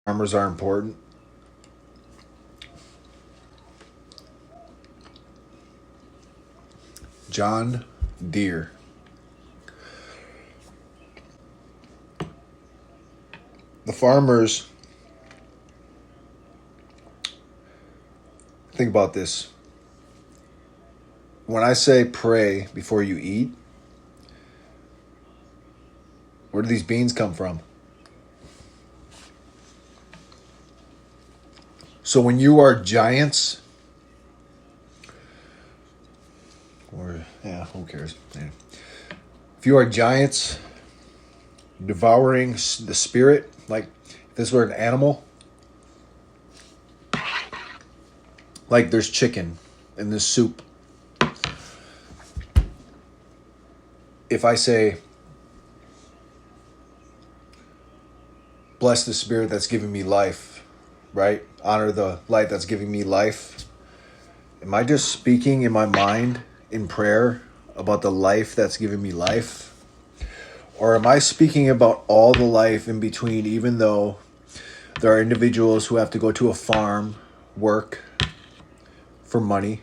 Farmers are important. John Deere. The farmers, think about this. When I say pray before you eat, where do these beans come from? So when you are giants, or who cares? Yeah. If you are giants devouring the spirit, like if this were an animal, like there's chicken in this soup. If I say, bless the spirit that's giving me life, right? Honor the light that's giving me life. Am I just speaking in my mind in prayer about the life that's giving me life? Or am I speaking about all the life in between, even though there are individuals who have to go to a farm, work for money,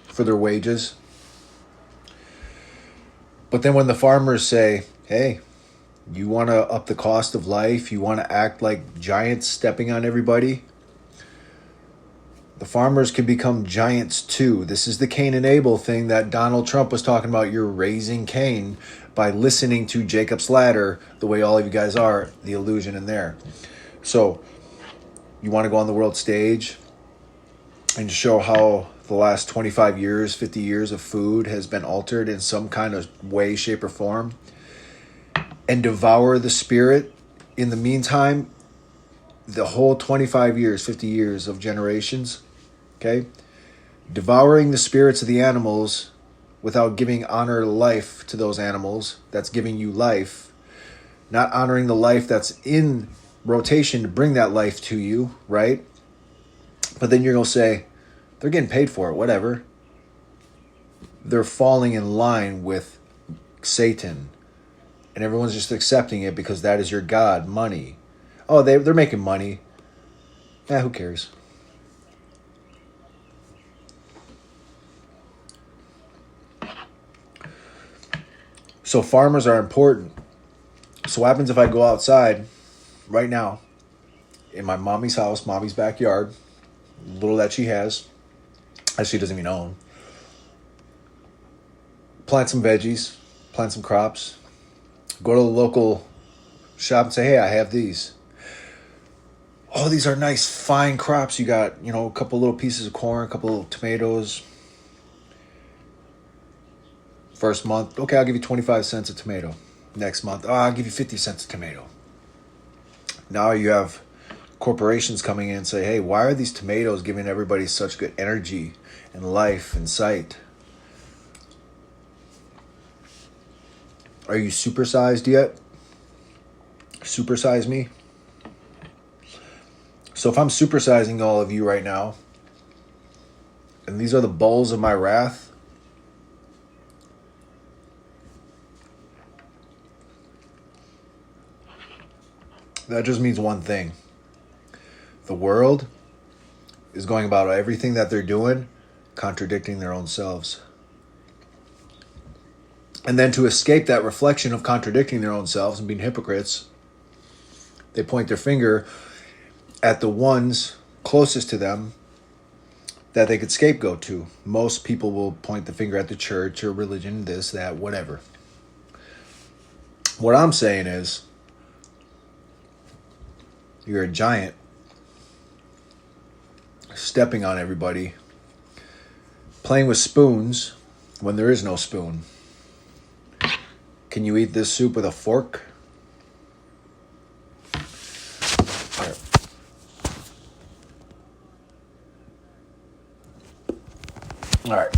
for their wages? But then when the farmers say, hey, you want to up the cost of life, you want to act like giants stepping on everybody, the farmers can become giants too. This is the Cain and Abel thing that Donald Trump was talking about. You're raising Cain by listening to Jacob's Ladder, the way all of you guys are, the illusion in there. So you want to go on the world stage and show how the last 25 years, 50 years of food has been altered in some kind of way, shape, or form, and devour the spirit. In the meantime, the whole 25 years, 50 years of generations, okay, devouring the spirits of the animals without giving honor to life to those animals that's giving you life, not honoring the life that's in rotation to bring that life to you, right? But then you're going to say, they're getting paid for it, whatever. They're falling in line with Satan, and everyone's just accepting it because that is your God, money. Oh, they're making money. Who cares? So farmers are important. So what happens if I go outside right now in my mommy's house, mommy's backyard, little that she has, that she doesn't even own, plant some veggies, plant some crops, go to the local shop and say, hey, I have these. Oh, these are nice, fine crops. You got, a couple little pieces of corn, a couple little tomatoes. First month, okay, I'll give you 25 cents a tomato. Next month, I'll give you 50 cents a tomato. Now you have corporations coming in and say, hey, why are these tomatoes giving everybody such good energy and life and sight? Are you supersized yet? Supersize me? So if I'm supersizing all of you right now, and these are the bowls of my wrath, that just means one thing. The world is going about everything that they're doing, contradicting their own selves. And then to escape that reflection of contradicting their own selves and being hypocrites, they point their finger at the ones closest to them that they could scapegoat to. Most people will point the finger at the church or religion, this, that, whatever. What I'm saying is, you're a giant stepping on everybody, playing with spoons when there is no spoon. Can you eat this soup with a fork? All right.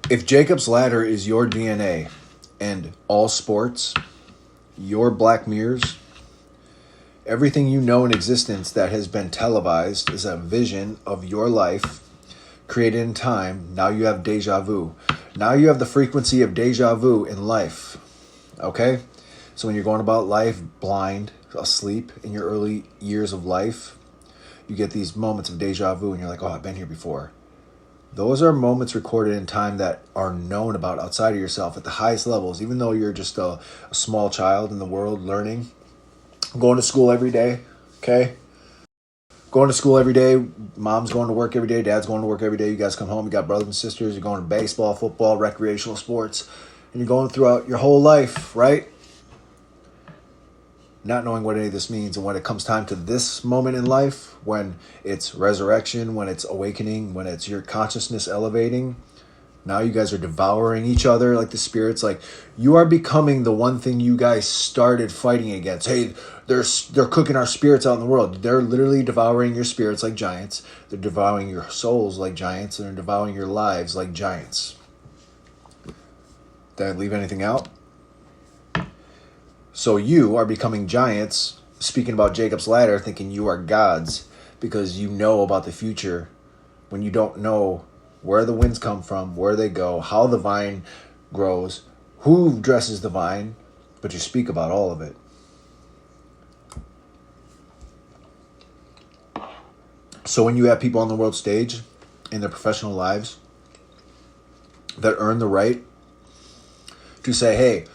If Jacob's Ladder is your DNA and all sports, your Black Mirrors, everything you know in existence that has been televised is a vision of your life created in time. Now you have deja vu. Now you have the frequency of deja vu in life. Okay? So when you're going about life blind, asleep in your early years of life, you get these moments of deja vu and you're like, oh, I've been here before. Those are moments recorded in time that are known about outside of yourself at the highest levels, even though you're just a small child in the world learning, going to school every day, okay? Going to school every day, mom's going to work every day, dad's going to work every day, you guys come home, you got brothers and sisters, you're going to baseball, football, recreational sports, and you're going throughout your whole life, right? Not knowing what any of this means. And when it comes time to this moment in life, when it's resurrection, when it's awakening, when it's your consciousness elevating, now you guys are devouring each other like the spirits. Like, you are becoming the one thing you guys started fighting against. Hey, they're cooking our spirits out in the world. They're literally devouring your spirits like giants. They're devouring your souls like giants. And they're devouring your lives like giants. Did I leave anything out? So you are becoming giants, speaking about Jacob's ladder, thinking you are gods because you know about the future when you don't know where the winds come from, where they go, how the vine grows, who dresses the vine, but you speak about all of it. So when you have people on the world stage in their professional lives that earn the right to say, hey,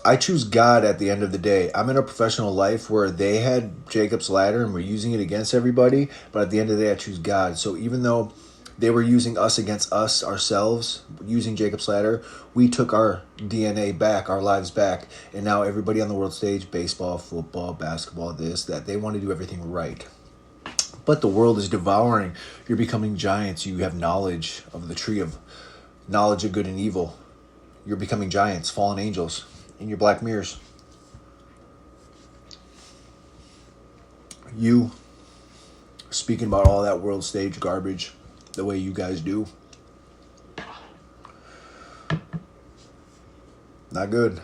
I choose God at the end of the day. I'm in a professional life where they had Jacob's ladder and we're using it against everybody, but at the end of the day, I choose God. So even though they were using us against us, ourselves, using Jacob's ladder, we took our DNA back, our lives back, and now everybody on the world stage, baseball, football, basketball, this, that, they want to do everything right. But the world is devouring. You're becoming giants. You have knowledge of the tree of knowledge of good and evil. You're becoming giants, fallen angels in your black mirrors. You speaking about all that world stage garbage the way you guys do. Not good.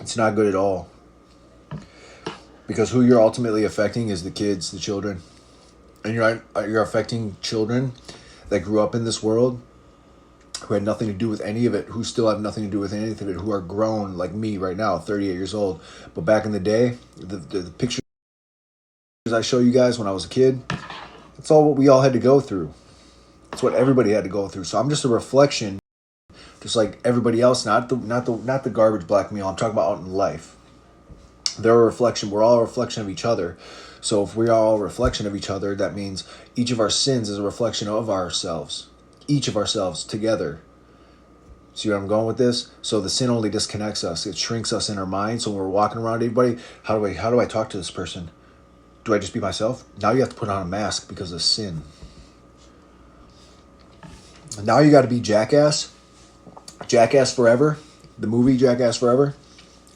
It's not good at all. Because who you're ultimately affecting is the kids, the children. And you're affecting children that grew up in this world, who had nothing to do with any of it, who still have nothing to do with any of it, who are grown like me right now, 38 years old. But back in the day, the pictures I show you guys when I was a kid, that's all what we all had to go through. That's what everybody had to go through. So I'm just a reflection, just like everybody else, not the garbage black meal. I'm talking about out in life. They're a reflection. We're all a reflection of each other. So if we're all a reflection of each other, that means each of our sins is a reflection of ourselves. Each of ourselves together. See where I'm going with this? So the sin only disconnects us. It shrinks us in our mind. So when we're walking around everybody, how do I talk to this person? Do I just be myself? Now you have to put on a mask because of sin. Now you got to be Jackass. Jackass Forever. The movie Jackass Forever.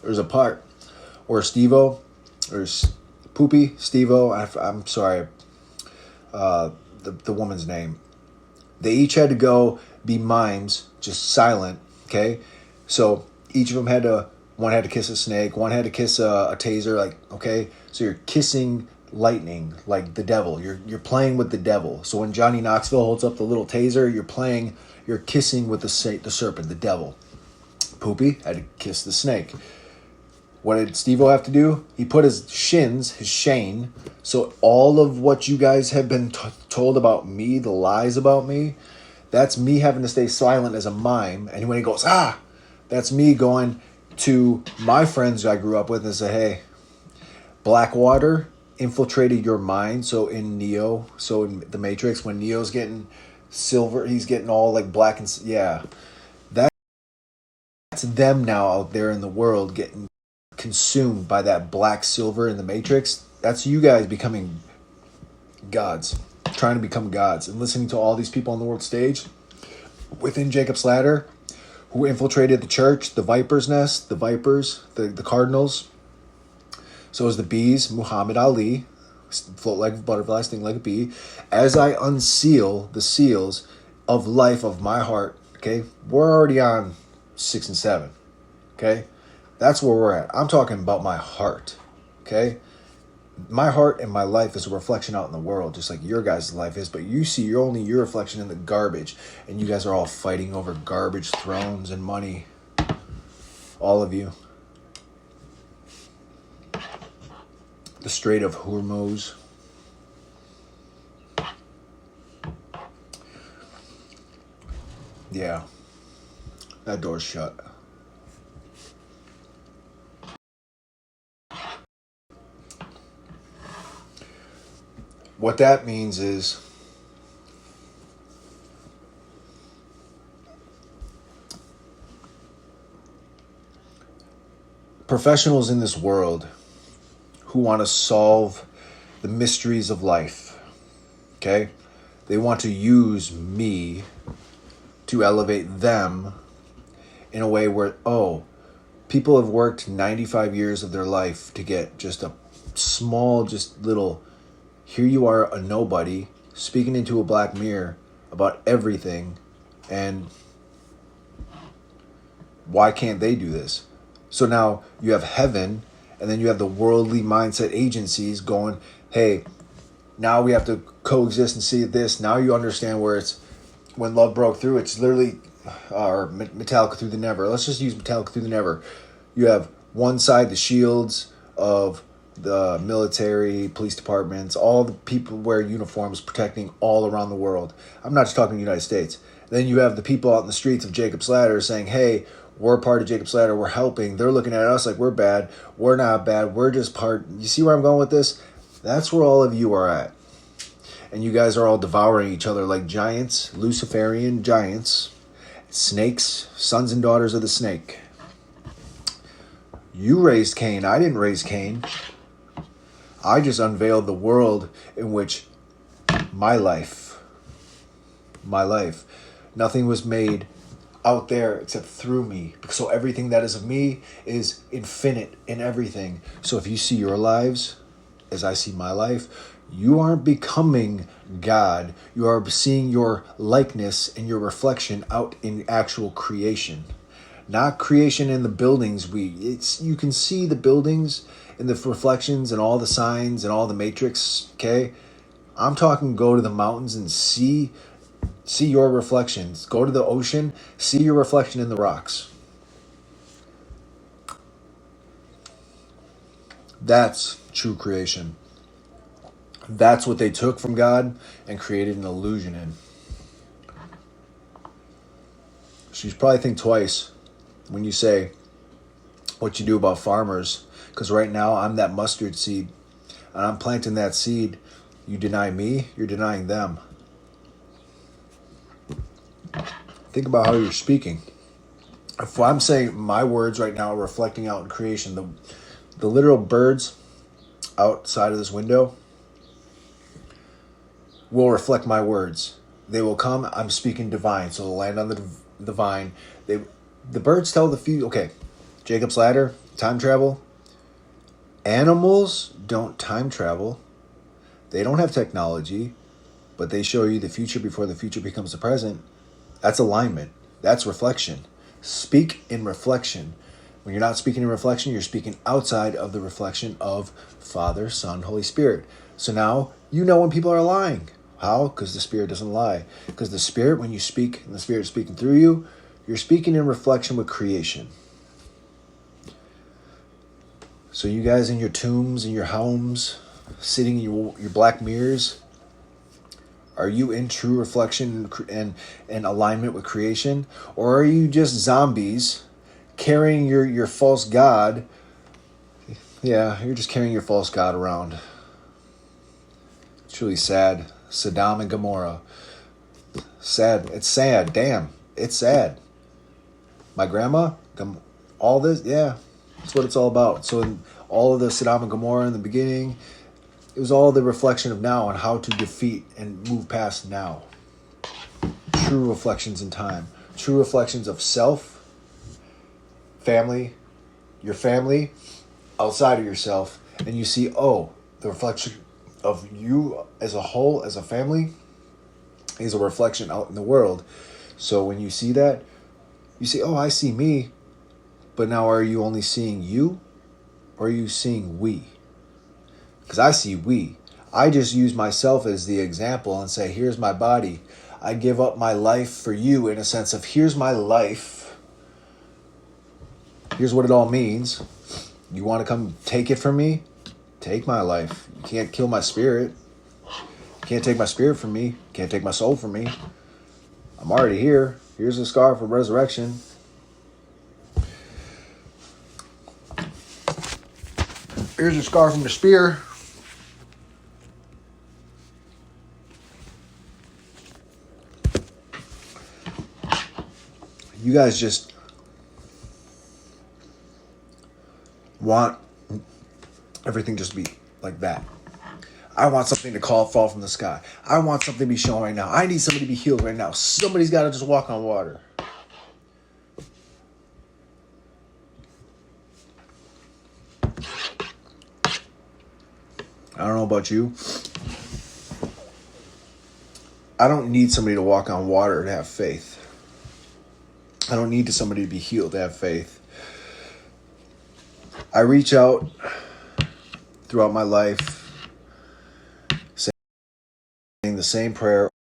There's a part where Steve-O, or Poopy, Steve-O, I'm sorry, the woman's name. They each had to go be mimes, just silent, okay? So each of them one had to kiss a snake, one had to kiss a taser, like, okay? So you're kissing lightning, like the devil. You're playing with the devil. So when Johnny Knoxville holds up the little taser, you're kissing with the serpent, the devil. Poopy had to kiss the snake. What did Steve-O have to do? He put his shane. So all of what you guys have been told about me, the lies about me, that's me having to stay silent as a mime. And when he goes, that's me going to my friends I grew up with and say, hey, Blackwater infiltrated your mind. So in the Matrix, when Neo's getting silver, he's getting all like black and that's them now out there in the world getting consumed by that black silver in the Matrix. That's you guys becoming gods, trying to become gods, and listening to all these people on the world stage within Jacob's ladder who infiltrated the church, the viper's nest, the vipers, the cardinals. So is the bees, Muhammad Ali, float like a butterfly, sting like a bee. As I unseal the seals of life of my heart, okay, we're already on 6 and 7, okay? That's where we're at. I'm talking about my heart, okay? My heart and my life is a reflection out in the world, just like your guys' life is, but you see only your reflection in the garbage, and you guys are all fighting over garbage thrones and money. All of you. The Strait of Hormuz. Yeah. That door's shut. What that means is professionals in this world who want to solve the mysteries of life, okay? They want to use me to elevate them in a way where, oh, people have worked 95 years of their life to get just a small, just little, here you are, a nobody, speaking into a black mirror about everything, and why can't they do this? So now you have heaven, and then you have the worldly mindset agencies going, hey, now we have to coexist and see this. Now you understand where it's, when love broke through, it's literally, or Metallica Through the Never. Let's just use Metallica Through the Never. You have one side, the shields of the military, police departments, all the people wear uniforms protecting all around the world. I'm not just talking the United States. Then you have the people out in the streets of Jacob's Ladder saying, hey, we're part of Jacob's Ladder, we're helping. They're looking at us like we're bad. We're not bad. We're just part. You see where I'm going with this? That's where all of you are at. And you guys are all devouring each other like giants, Luciferian giants, snakes, sons and daughters of the snake. You raised Cain. I didn't raise Cain. I just unveiled the world in which my life, nothing was made out there except through me. So everything that is of me is infinite in everything. So if you see your lives as I see my life, you aren't becoming God. You are seeing your likeness and your reflection out in actual creation. Not creation in the buildings. You can see the buildings and the reflections and all the signs and all the matrix, okay? I'm talking go to the mountains and see your reflections. Go to the ocean, see your reflection in the rocks. That's true creation. That's what they took from God and created an illusion in. So you probably think twice when you say what you do about farmers, because right now I'm that mustard seed and I'm planting that seed. You deny me, you're denying them. Think about how you're speaking. If I'm saying my words right now are reflecting out in creation, the literal birds outside of this window will reflect my words. They will come. I'm speaking divine, so they'll land on the vine. The birds tell the few. Okay, Jacob's Ladder, time travel. Animals don't time travel. They don't have technology, but they show you the future before the future becomes the present. That's alignment. That's reflection. Speak in reflection. When you're not speaking in reflection, you're speaking outside of the reflection of Father, Son, Holy Spirit. So now you know when people are lying. How? Because the Spirit doesn't lie. Because the Spirit, when you speak, and the Spirit is speaking through you, you're speaking in reflection with creation. So you guys in your tombs, in your homes, sitting in your black mirrors, are you in true reflection and alignment with creation? Or are you just zombies carrying your false god? Yeah, you're just carrying your false god around. It's really sad. Sodom and Gomorrah. Sad. It's sad. Damn. It's sad. My grandma, all this, yeah, that's what it's all about. So in all of the Sodom and Gomorrah in the beginning, it was all the reflection of now on how to defeat and move past now. True reflections in time. True reflections of self, family, your family, outside of yourself. And you see, oh, the reflection of you as a whole, as a family, is a reflection out in the world. So when you see that, you say, oh, I see me. But now are you only seeing you? Or are you seeing we? because I see we. I just use myself as the example and say, here's my body. I give up my life for you in a sense of, here's my life. Here's what it all means. You want to come take it from me? Take my life. You can't kill my spirit. You can't take my spirit from me. You can't take my soul from me. I'm already here. Here's the scar for resurrection. Here's a scar from the spear. You guys just want everything just to be like that. I want something to fall from the sky. I want something to be shown right now. I need somebody to be healed right now. Somebody's got to just walk on water. I don't know about you. I don't need somebody to walk on water to have faith. I don't need somebody to be healed to have faith. I reach out throughout my life saying the same prayer